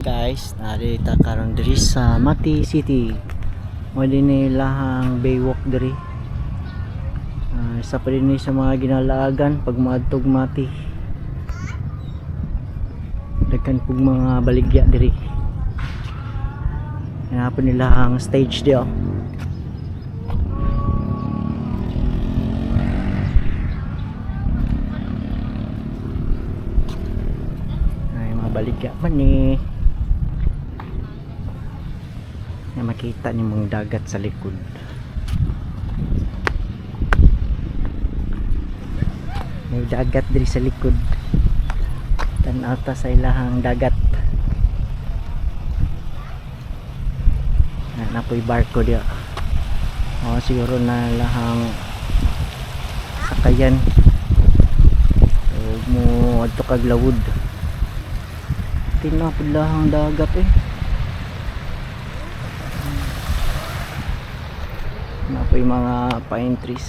Guys, narita karon diri sa Mati City. Mo din lahang baywalk diri. Isa pa din sa mga ginalaagan pag maadtog Mati. Daghan pug mga baligya diri. Hanapon nila ang stage di oh. Ay mga baligya man ni. Na makita ni mong dagat sa likod. May dagat diri sa likod. Tan-aw ta sa ilahang dagat. Napoy barko dia. Siguro na lahang sakayan. Mo adto kag lawod. Tinapod lahang dagat eh. Na po yung mga pine trees.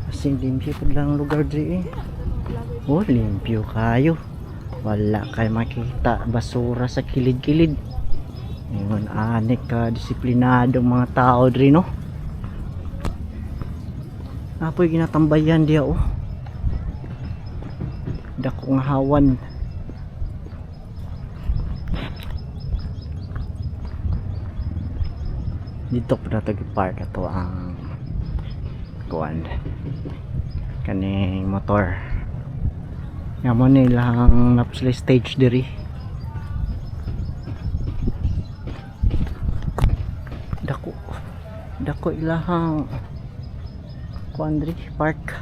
Kasi limpyo po lang lugar dito eh. Oh, limpyo kayo. Wala kayo makita basura sa kilid-kilid. Ngayon, anik ka disiplinadong mga tao dito no. Na po yung ginatambayan diya oh. Dakong hawan. Dito po na tag-park ato ang kuan kaning motor nga mo nilang napsli stage diri dako ilahang kuan diri park.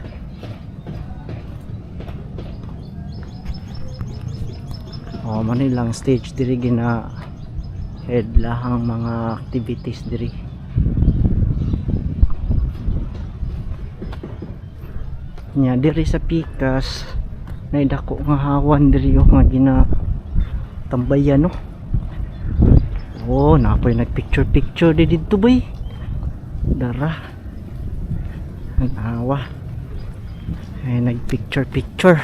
Mo nilang stage diri gina head lahang mga activities diri. Nya diri sa Pikas nay dako nga hawan diri oh nga gina tambayan no. Oh, napoy nagpicture picture di dito bay. Dara. Ang hawa. Ay nagpicture picture.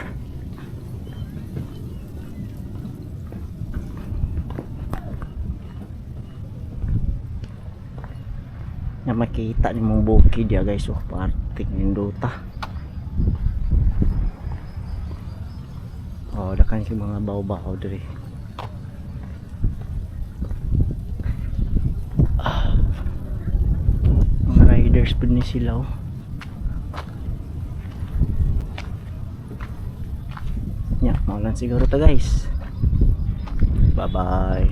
Na makita ni mong bukid ya guys oh, partik nindota. Oh, dakan si mga baw-baw diri. Mga riders pud ni sila oh. Nya, maulan siguro to guys. Bye bye.